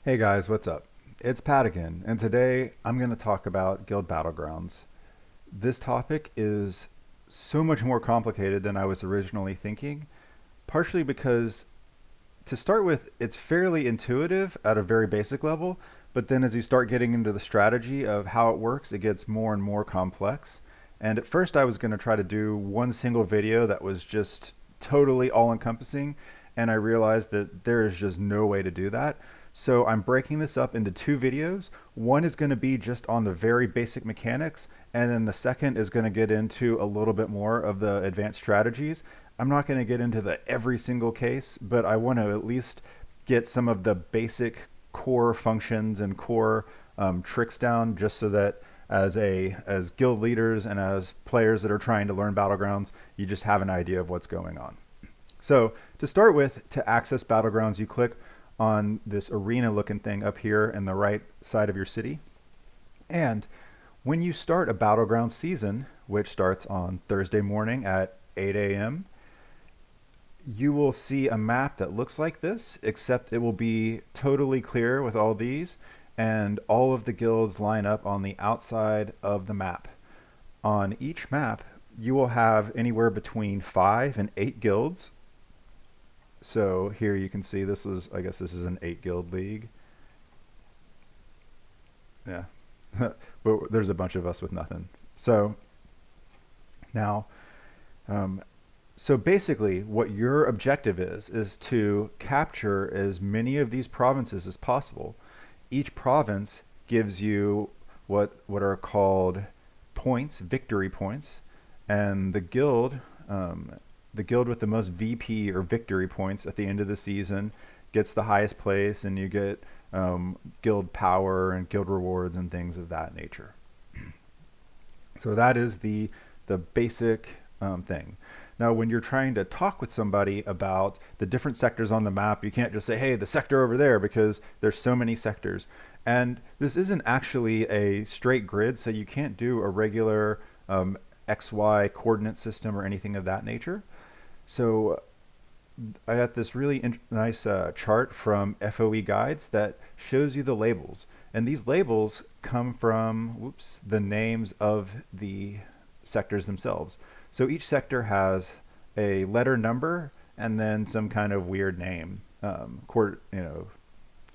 Hey guys, what's up? It's Pat again, and today I'm going to talk about Guild Battlegrounds. This topic is so much more complicated than I was originally thinking, partially because, to start with, it's fairly intuitive at a very basic level, but then as you start getting into the strategy of how it works, it gets more and more complex. And at first, I was going to try to do one single video that was just totally all encompassing, and I realized that there is just no way to do that. So I'm breaking this up into two videos. One is going to be just on the very basic mechanics, and then the second is going to get into a little bit more of the advanced strategies. I'm not going to get into the every single case, but I want to at least get some of the basic core functions and core tricks down, just so that as guild leaders and as players that are trying to learn Battlegrounds, you just have an idea of what's going on. So to start with, to access Battlegrounds, you click on this arena looking thing up here in the right side of your city. And when you start a Battleground season, which starts on Thursday morning at 8 a.m., you will see a map that looks like this, except it will be totally clear with all these, and all of the guilds line up on the outside of the map. On each map, you will have anywhere between 5 and 8 guilds. So here you can see I guess this is an 8 guild league. Yeah, but there's a bunch of us with nothing. So now, so basically what your objective is to capture as many of these provinces as possible. Each province gives you what are called points, victory points, and the guild with the most VP or victory points at the end of the season gets the highest place, and you get guild power and guild rewards and things of that nature. So that is the basic thing. Now, when you're trying to talk with somebody about the different sectors on the map, you can't just say, hey, the sector over there, because there's so many sectors. And this isn't actually a straight grid, so you can't do a regular XY coordinate system or anything of that nature. So I got this really nice chart from FOE Guides that shows you the labels. And these labels come from the names of the sectors themselves. So each sector has a letter number and then some kind of weird name,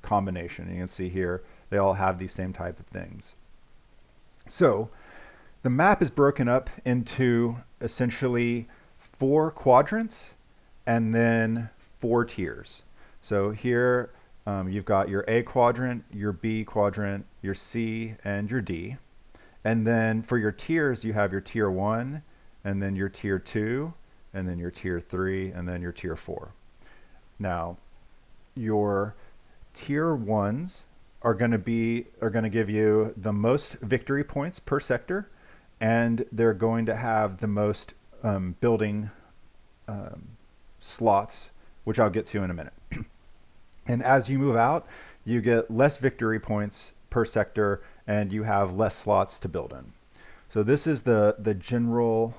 combination. You can see here they all have these same type of things. So the map is broken up into essentially 4 quadrants and then 4 tiers. So here you've got your A quadrant, your B quadrant, your C, and your D. And then for your tiers, you have your tier 1, and then your tier 2, and then your tier 3, and then your tier 4. Now, your tier 1s are going to give you the most victory points per sector, and they're going to have the most building slots, which I'll get to in a minute. And as you move out, you get less victory points per sector, and you have less slots to build in. So this is the general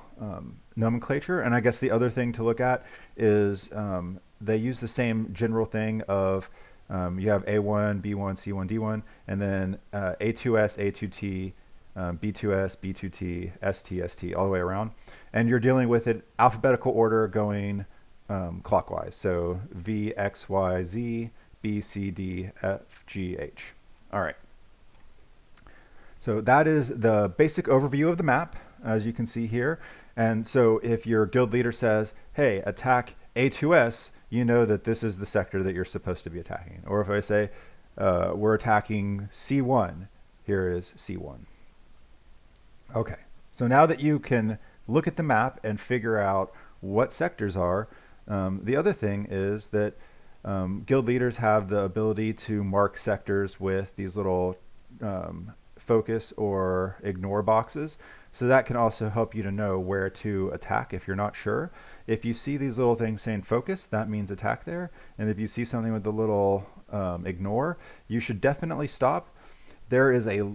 nomenclature. And I guess the other thing to look at is they use the same general thing of you have A1, B1, C1, D1, and then A2S, A2T, B2S, B2T, ST, ST, all the way around. And you're dealing with it alphabetical order going clockwise. So V, X, Y, Z, B, C, D, F, G, H. All right. So that is the basic overview of the map, as you can see here. And so if your guild leader says, hey, attack A2S, you know that this is the sector that you're supposed to be attacking. Or if I say, we're attacking C1, here is C1. Okay, so now that you can look at the map and figure out what sectors are, the other thing is that guild leaders have the ability to mark sectors with these little focus or ignore boxes. So that can also help you to know where to attack if you're not sure. If you see these little things saying focus, that means attack there. And if you see something with the little ignore, you should definitely stop. There is a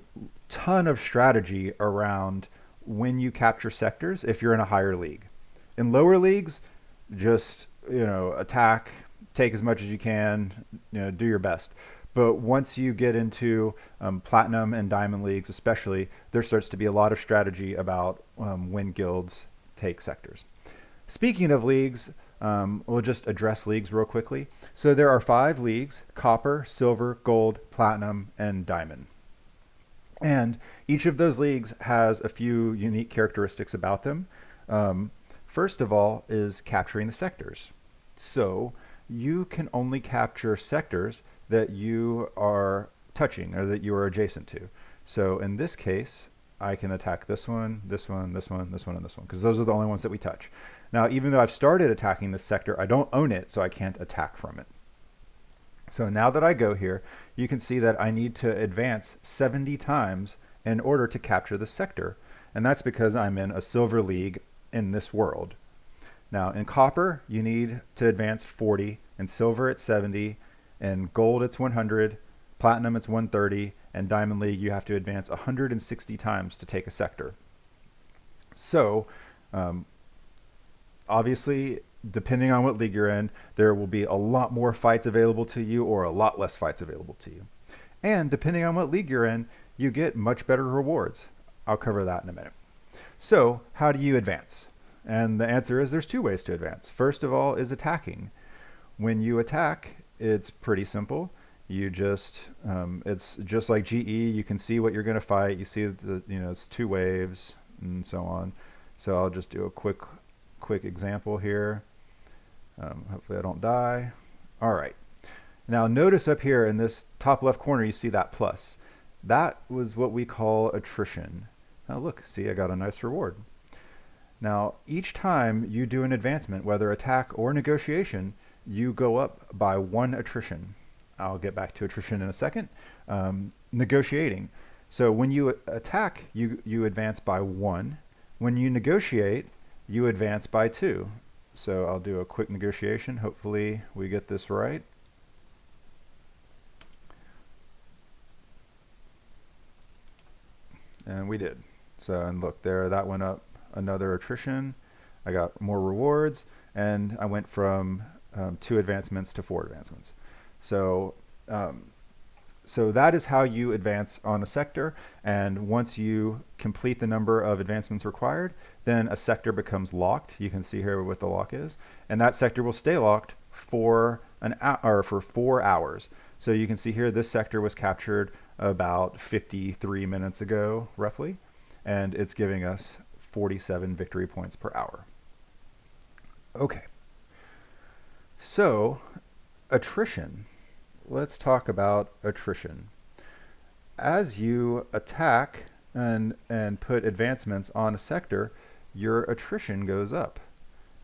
ton of strategy around when you capture sectors if you're in a higher league. In lower leagues, just attack, take as much as you can, do your best. But once you get into platinum and diamond leagues, especially, there starts to be a lot of strategy about when guilds take sectors. Speaking of leagues, we'll just address leagues real quickly. So there are 5 leagues: copper, silver, gold, platinum, and diamond. And each of those leagues has a few unique characteristics about them. First of all is capturing the sectors. So you can only capture sectors that you are touching or that you are adjacent to. So in this case, I can attack this one, this one, this one, this one, and this one, because those are the only ones that we touch. Now, even though I've started attacking this sector, I don't own it, so I can't attack from it. So now that I go here, you can see that I need to advance 70 times in order to capture the sector. And that's because I'm in a silver league in this world. Now in copper, you need to advance 40, in silver it's 70, in gold it's 100, platinum it's 130, and diamond league you have to advance 160 times to take a sector. So obviously, depending on what league you're in, there will be a lot more fights available to you or a lot less fights available to you. And depending on what league you're in, you get much better rewards. I'll cover that in a minute. So how do you advance? And the answer is there's 2 ways to advance. First of all is attacking. When you attack, it's pretty simple. You just, it's just like GE. You can see what you're going to fight. You see it's 2 waves and so on. So I'll just do a quick example here. Hopefully I don't die. All right. Now notice up here in this top left corner, you see that plus. That was what we call attrition. Now look, see, I got a nice reward. Now, each time you do an advancement, whether attack or negotiation, you go up by 1 attrition. I'll get back to attrition in a second. Negotiating. So when you attack, you advance by 1. When you negotiate, you advance by 2. So I'll do a quick negotiation. Hopefully we get this right. And we did. So, and look there, that went up another attrition. I got more rewards, and I went from 2 advancements to 4 advancements. So, so that is how you advance on a sector. And once you complete the number of advancements required, then a sector becomes locked. You can see here what the lock is, and that sector will stay locked for for 4 hours. So you can see here this sector was captured about 53 minutes ago, roughly, and it's giving us 47 victory points per hour. Okay, so attrition. Let's talk about attrition. As you attack and put advancements on a sector, your attrition goes up.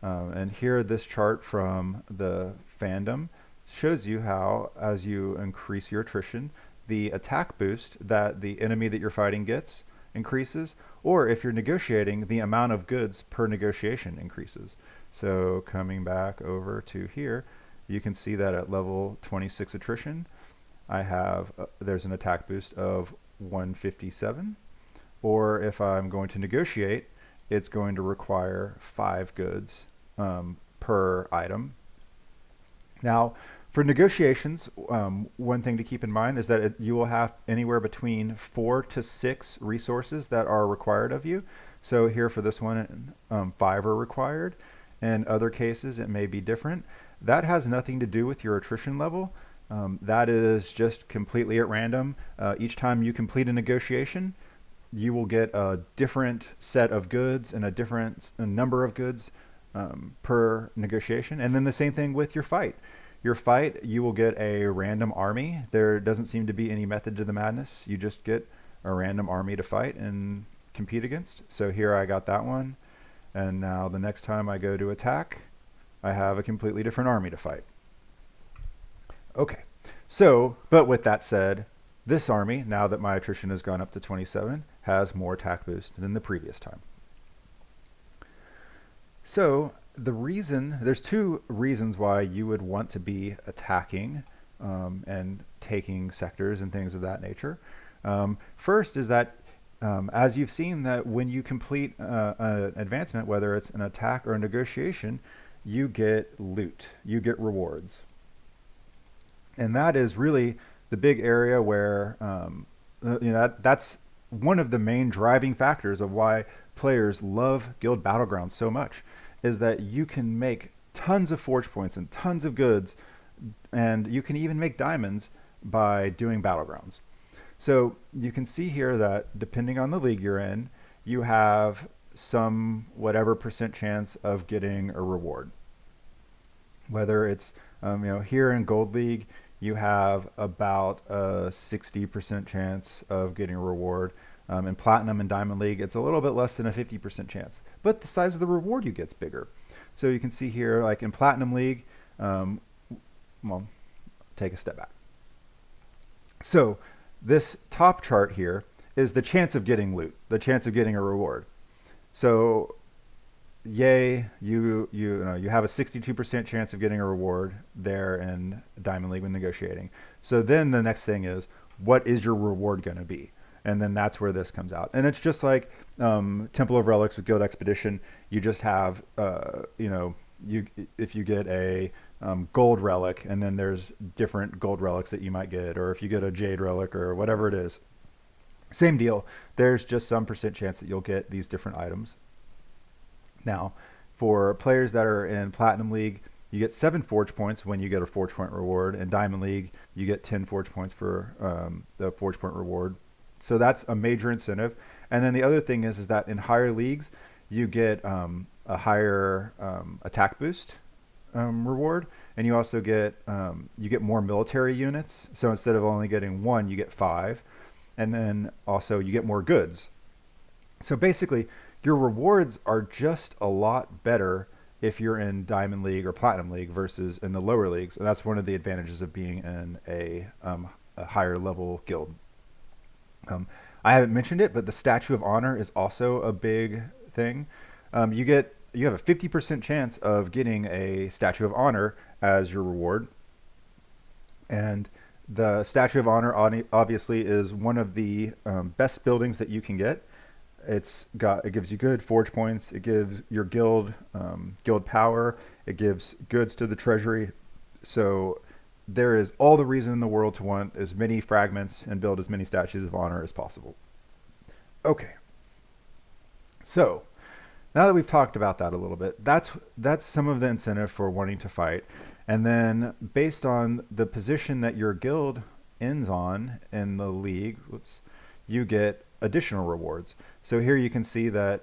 And here, this chart from the fandom shows you how, as you increase your attrition, the attack boost that the enemy that you're fighting gets increases, or if you're negotiating, the amount of goods per negotiation increases. So coming back over to here, you can see that at level 26 attrition, I have, there's an attack boost of 157. Or if I'm going to negotiate, it's going to require 5 goods per item. Now, for negotiations, one thing to keep in mind is that you will have anywhere between 4 to 6 resources that are required of you. So here for this one, 5 are required. In other cases, it may be different. That has nothing to do with your attrition level. That is just completely at random. Each time you complete a negotiation, you will get a different set of goods and a different number of goods per negotiation. And then the same thing with your fight. Your fight, you will get a random army. There doesn't seem to be any method to the madness. You just get a random army to fight and compete against. So here I got that one. And now the next time I go to attack, I have a completely different army to fight. Okay, so, but with that said, this army, now that my attrition has gone up to 27, has more attack boost than the previous time. So the reason, there's 2 reasons why you would want to be attacking and taking sectors and things of that nature. First is that as you've seen, that when you complete an advancement, whether it's an attack or a negotiation, you get loot, you get rewards. And that is really the big area where that's one of the main driving factors of why players love Guild Battlegrounds so much, is that you can make tons of forge points and tons of goods, and you can even make diamonds by doing Battlegrounds. So you can see here that depending on the league you're in, you have some whatever percent chance of getting a reward. Whether it's here in Gold League, you have about a 60% chance of getting a reward. In Platinum and Diamond League, it's a little bit less than a 50% chance, but the size of the reward you get's bigger. So you can see here, like in Platinum League, well, take a step back. So this top chart here is the chance of getting loot, the chance of getting a reward. So yay, you have a 62% chance of getting a reward there in Diamond League when negotiating. So then the next thing is, what is your reward going to be? And then that's where this comes out. And it's just like Temple of Relics with Guild Expedition. You just have, if you get a gold relic, and then there's different gold relics that you might get, or if you get a jade relic or whatever it is, same deal. There's just some percent chance that you'll get these different items. Now, for players that are in Platinum League, you get 7 forge points when you get a forge point reward. In Diamond League, you get 10 forge points for the forge point reward. So that's a major incentive. And then the other thing is that in higher leagues, you get a higher attack boost reward, and you also get more military units. So instead of only getting 1, you get 5, and then also you get more goods. So basically, your rewards are just a lot better if you're in Diamond League or Platinum League versus in the lower leagues. And that's one of the advantages of being in a higher level guild. I haven't mentioned it, but the Statue of Honor is also a big thing. You have a 50% chance of getting a Statue of Honor as your reward. And the Statue of Honor obviously is one of the best buildings that you can get. It gives you good forge points. It gives your guild power. It gives goods to the treasury. So there is all the reason in the world to want as many fragments and build as many statues of honor as possible. Okay. So now that we've talked about that a little bit, that's some of the incentive for wanting to fight. And then based on the position that your guild ends on in the league, you get additional rewards. So here you can see that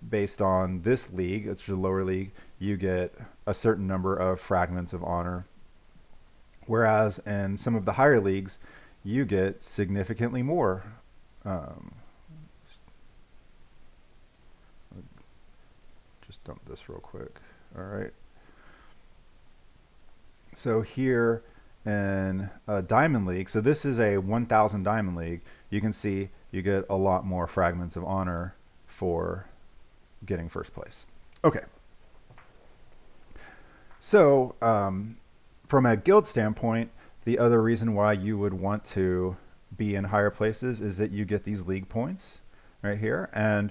based on this league, it's the lower league, you get a certain number of fragments of honor. Whereas in some of the higher leagues, you get significantly more. Just dump this real quick. All right. So here in a Diamond League, so this is a 1,000 Diamond League, you can see you get a lot more fragments of honor for getting first place. Okay. So from a guild standpoint, the other reason why you would want to be in higher places is that you get these league points right here. And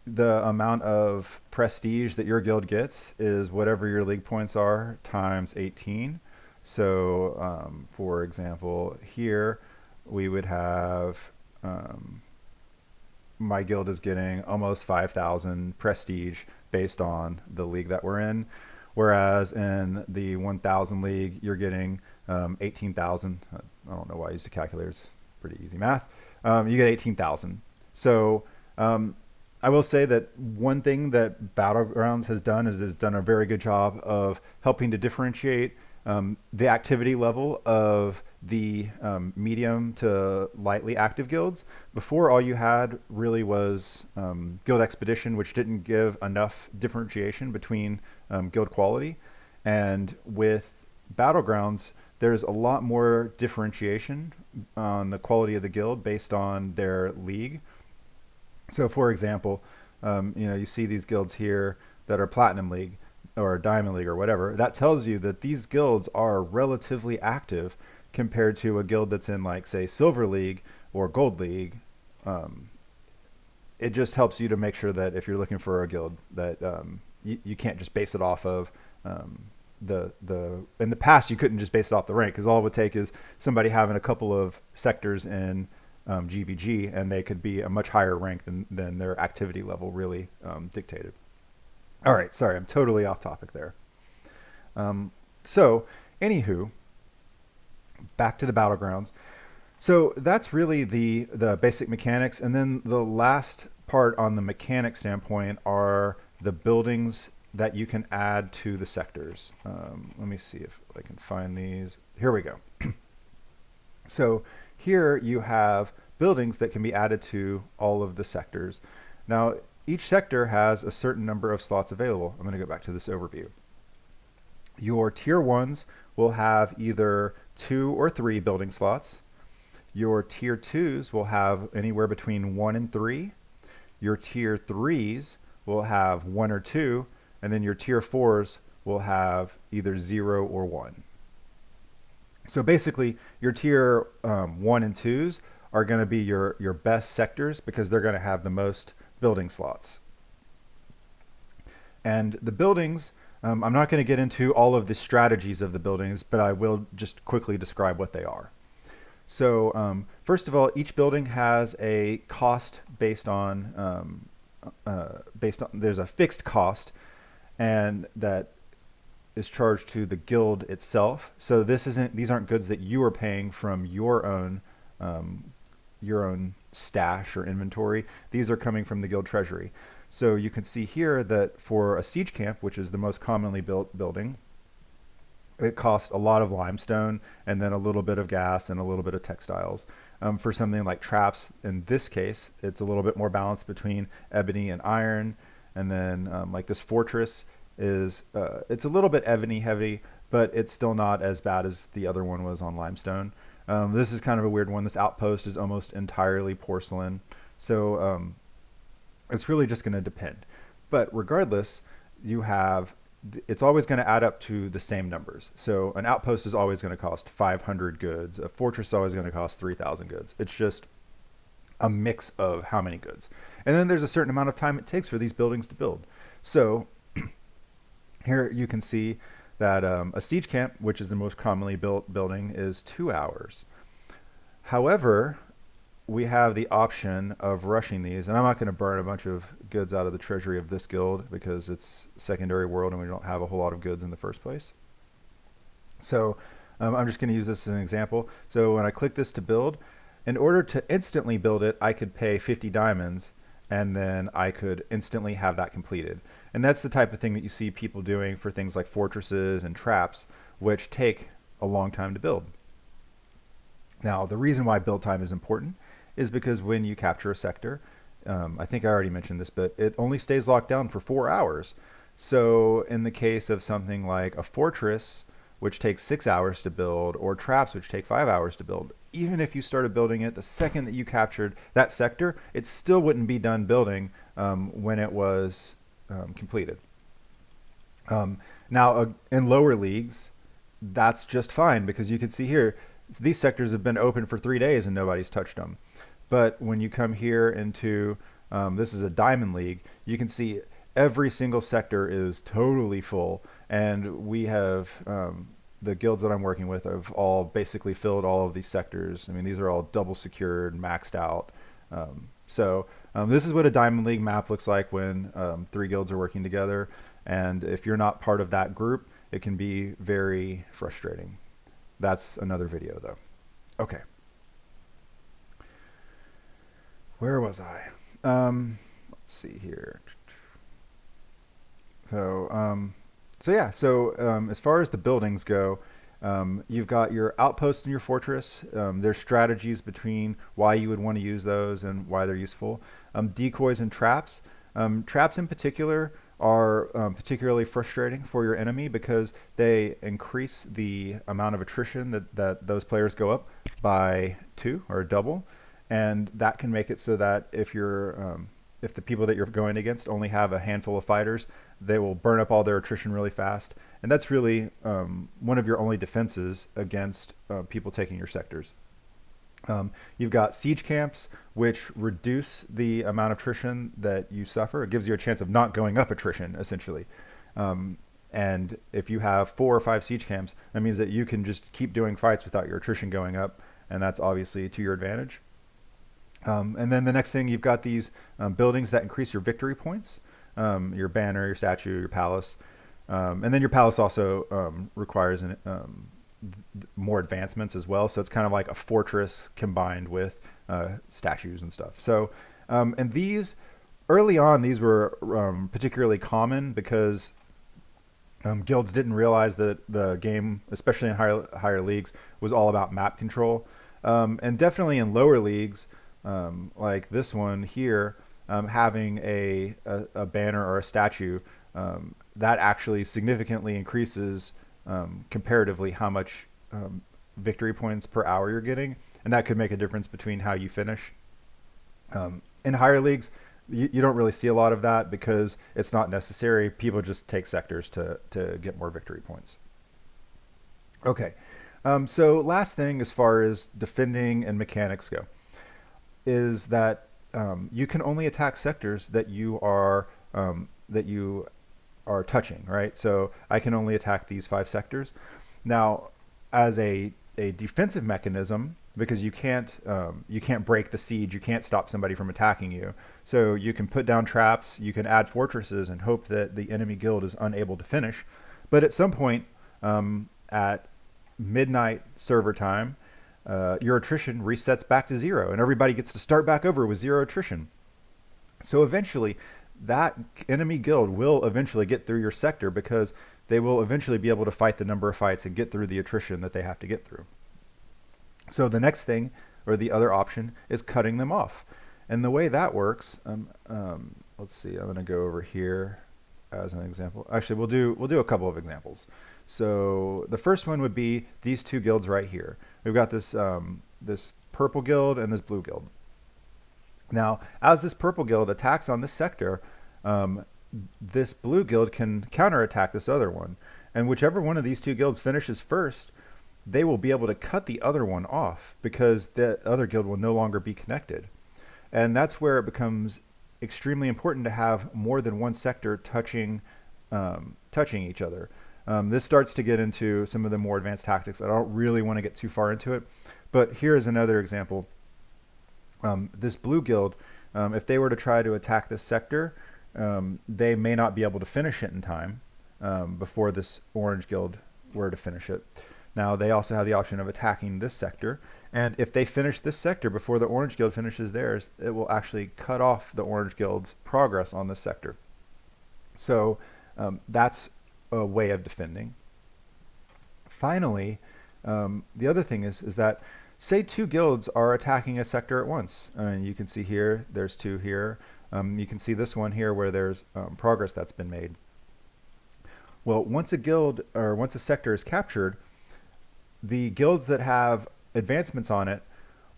the amount of prestige that your guild gets is whatever your league points are times 18. So for example, here we would have my guild is getting almost 5,000 prestige based on the league that we're in. Whereas in the 1,000 league, you're getting 18,000. I don't know why I used a calculator. It's pretty easy math. You get 18,000. So I will say that one thing that Battlegrounds has done is has done a very good job of helping to differentiate the activity level of the medium to lightly active guilds. Before, all you had really was Guild Expedition, which didn't give enough differentiation between guild quality. And with Battlegrounds, there's a lot more differentiation on the quality of the guild based on their league. So for example, you see these guilds here that are Platinum League or Diamond League or whatever. That tells you that these guilds are relatively active compared to a guild that's in, like, say, Silver League or Gold League. It just helps you to make sure that if you're looking for a guild that you can't just base it off of the in the past you couldn't just base it off the rank, because all it would take is somebody having a couple of sectors in GBG, and they could be a much higher rank than their activity level really dictated. All right, sorry, I'm totally off topic there. So, anywho, back to the Battlegrounds. So that's really the basic mechanics, and then the last part on the mechanic standpoint are the buildings that you can add to the sectors. Let me see if I can find these. Here we go. So here you have buildings that can be added to all of the sectors. Now, each sector has a certain number of slots available. I'm going to go back to this overview. Your tier 1s will have either 2 or 3 building slots. Your tier 2s will have anywhere between 1 and 3. Your tier 3s will have 1 or 2, and then your tier 4s will have either 0 or 1. So basically, your tier 1 and 2s are going to be your best sectors, because they're going to have the most building slots. And the buildings, I'm not going to get into all of the strategies of the buildings, but I will just quickly describe what they are. So first of all, each building has a cost based on there's a fixed cost, and that is charged to the guild itself. So these aren't goods that you are paying from your own stash or inventory. These are coming from the guild treasury. So you can see here that for a siege camp, which is the most commonly built building, it costs a lot of limestone and then a little bit of gas and a little bit of textiles. For something like traps, in this case, it's a little bit more balanced between ebony and iron. And then like this fortress is, it's a little bit ebony heavy, but it's still not as bad as the other one was on limestone. This is kind of a weird one. This outpost is almost entirely porcelain. So it's really just going to depend. But regardless, it's always going to add up to the same numbers. So an outpost is always going to cost 500 goods. A fortress is always going to cost 3,000 goods. It's just a mix of how many goods. And then there's a certain amount of time it takes for these buildings to build. So here you can see that a siege camp, which is the most commonly built building, is 2 hours. However, we have the option of rushing these, and I'm not going to burn a bunch of goods out of the treasury of this guild because it's secondary world and we don't have a whole lot of goods in the first place. So I'm just going to use this as an example. So when I click this to build, in order to instantly build it, I could pay 50 diamonds, and then I could instantly have that completed. And that's the type of thing that you see people doing for things like fortresses and traps, which take a long time to build. Now, the reason why build time is important is because when you capture a sector, I think I already mentioned this, but it only stays locked down for 4 hours. So in the case of something like a fortress, which takes 6 hours to build, or traps, which take 5 hours to build, even if you started building it the second that you captured that sector, it still wouldn't be done building when it was completed. Now, in lower leagues, that's just fine, because you can see here, these sectors have been open for 3 days and nobody's touched them. But when you come here into, this is a diamond league, you can see every single sector is totally full. And we have, the guilds that I'm working with have all basically filled all of these sectors. I mean, these are all double secured, maxed out. So this is what a diamond league map looks like when 3 guilds are working together. And if you're not part of that group, it can be very frustrating. That's another video though. Okay. Where was I? Let's see here. So as far as the buildings go, you've got your outpost and your fortress. There's strategies between why you would want to use those and why they're useful. Decoys and traps. Traps in particular are particularly frustrating for your enemy because they increase the amount of attrition that those players go up by 2 or double. And that can make it so that if the people that you're going against only have a handful of fighters, they will burn up all their attrition really fast. And that's really one of your only defenses against people taking your sectors. You've got siege camps, which reduce the amount of attrition that you suffer. It gives you a chance of not going up attrition, essentially. And if you have 4 or 5 siege camps, that means that you can just keep doing fights without your attrition going up, and that's obviously to your advantage. And then the next thing, you've got these buildings that increase your victory points, your banner, your statue, your palace. And then your palace also requires more advancements as well. So it's kind of like a fortress combined with statues and stuff. So, and these, early on, these were particularly common because guilds didn't realize that the game, especially in higher leagues, was all about map control. And definitely in lower leagues, like this one here, having a banner or a statue, that actually significantly increases comparatively how much victory points per hour you're getting. And that could make a difference between how you finish. In higher leagues, you don't really see a lot of that because it's not necessary. People just take sectors to get more victory points. Okay, so last thing as far as defending and mechanics go is that you can only attack sectors that you are touching, right? So I can only attack these 5 sectors. Now, as a defensive mechanism, because you can't break the siege, you can't stop somebody from attacking you. So you can put down traps, you can add fortresses and hope that the enemy guild is unable to finish. But at some point, at midnight server time, your attrition resets back to 0 and everybody gets to start back over with 0 attrition. So eventually that enemy guild will eventually get through your sector because they will eventually be able to fight the number of fights and get through the attrition that they have to get through. So the next thing, or the other option, is cutting them off. And the way that works, let's see, I'm going to go over here as an example. Actually, we'll do a couple of examples. So the first one would be these 2 guilds right here. We've got this this purple guild and this blue guild. Now, as this purple guild attacks on this sector, this blue guild can counterattack this other one. And whichever one of these 2 guilds finishes first, they will be able to cut the other one off because the other guild will no longer be connected. And that's where it becomes extremely important to have more than one sector touching each other. This starts to get into some of the more advanced tactics. I don't really want to get too far into it, but here is another example. This blue guild, if they were to try to attack this sector, they may not be able to finish it in time before this orange guild were to finish it. Now, they also have the option of attacking this sector, and if they finish this sector before the orange guild finishes theirs, it will actually cut off the orange guild's progress on this sector. So that's a way of defending. Finally, the other thing is that say 2 guilds are attacking a sector at once. You can see here, there's 2 here. You can see this one here where there's progress that's been made. Well, once a guild or once a sector is captured, the guilds that have advancements on it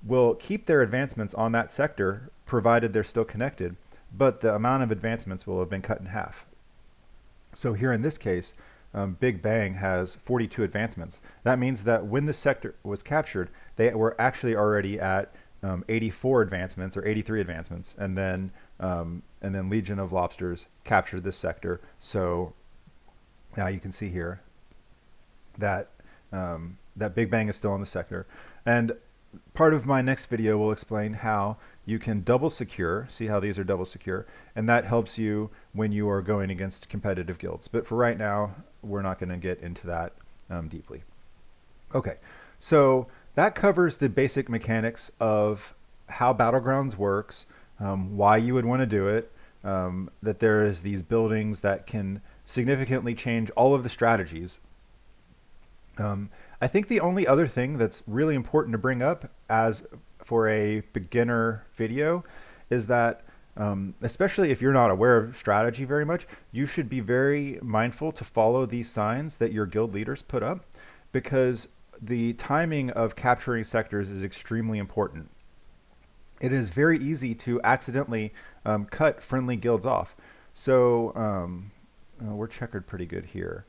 will keep their advancements on that sector provided they're still connected, but the amount of advancements will have been cut in half. So here in this case, Big Bang has 42 advancements. That means that when the sector was captured, they were actually already at 84 advancements or 83 advancements, and then Legion of Lobsters captured this sector. So now you can see here that that Big Bang is still in the sector. And part of my next video will explain how you can double secure, see how these are double secure, and that helps you when you are going against competitive guilds. But for right now, we're not going to get into that deeply. Okay, so that covers the basic mechanics of how Battlegrounds works, why you would want to do it, that there is these buildings that can significantly change all of the strategies. I think the only other thing that's really important to bring up as for a beginner video is that especially if you're not aware of strategy very much, you should be very mindful to follow these signs that your guild leaders put up, because the timing of capturing sectors is extremely important. It is very easy to accidentally cut friendly guilds off. So we're checkered pretty good here.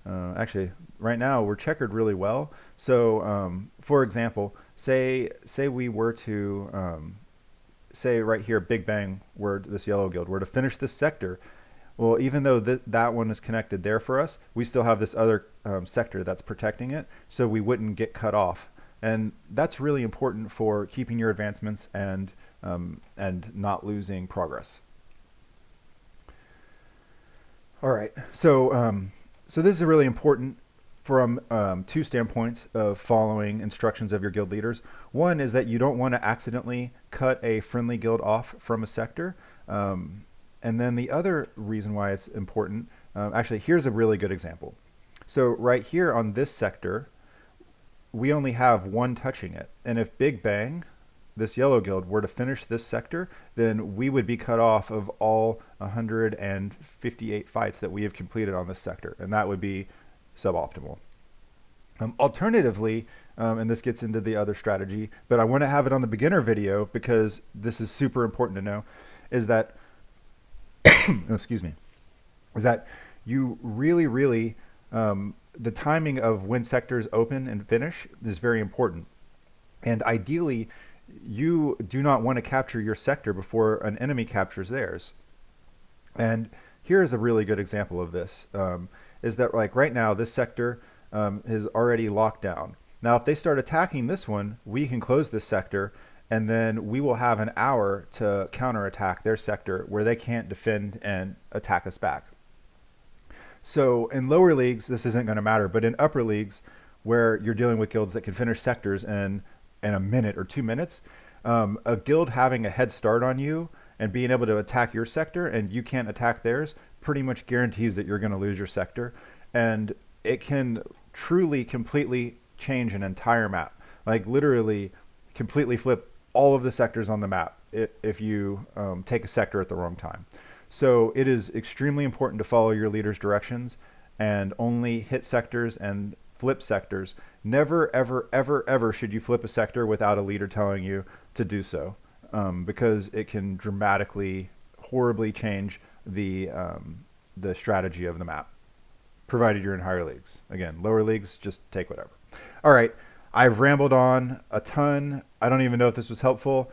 Actually, right now we're checkered really well. So, for example, say we were to say right here, Big Bang, were this yellow guild were to finish this sector. Well, even though that one is connected there for us, we still have this other sector that's protecting it, so we wouldn't get cut off. And that's really important for keeping your advancements and not losing progress. All right, so this is really important from two standpoints of following instructions of your guild leaders. One is that you don't want to accidentally cut a friendly guild off from a sector. And then the other reason why it's important, actually, here's a really good example. So right here on this sector, we only have one touching it. And if Big Bang, this yellow guild, were to finish this sector, then we would be cut off of all 158 fights that we have completed on this sector. And that would be suboptimal. Alternatively, and this gets into the other strategy, but I want to have it on the beginner video because this is super important to know, is that excuse me, is that you really, the timing of when sectors open and finish is very important. And ideally, you do not want to capture your sector before an enemy captures theirs. And here's a really good example of this, is that like right now, this sector is already locked down. Now, if they start attacking this one, we can close this sector, and then we will have an hour to counterattack their sector where they can't defend and attack us back. So in lower leagues, this isn't going to matter, but in upper leagues, where you're dealing with guilds that can finish sectors in a minute or 2 minutes, a guild having a head start on you and being able to attack your sector and you can't attack theirs pretty much guarantees that you're going to lose your sector. And it can truly, completely change an entire map. Like literally completely flip all of the sectors on the map if you take a sector at the wrong time. So it is extremely important to follow your leader's directions and only hit sectors and flip sectors. Never, ever should you flip a sector without a leader telling you to do so, because it can dramatically, horribly change the strategy of the map, provided you're in higher leagues. Again, lower leagues, just take whatever. All right, I've rambled on a ton. I don't even know if this was helpful.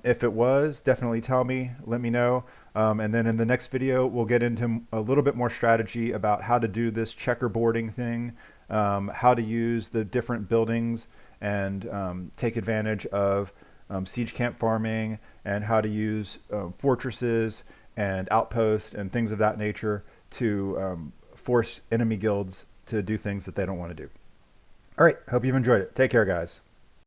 If it was, definitely tell me, let me know. And then in the next video, we'll get into a little bit more strategy about how to do this checkerboarding thing, how to use the different buildings and take advantage of siege camp farming, and how to use fortresses and outposts and things of that nature to force enemy guilds to do things that they don't want to do. All right, hope you've enjoyed it. Take care, guys.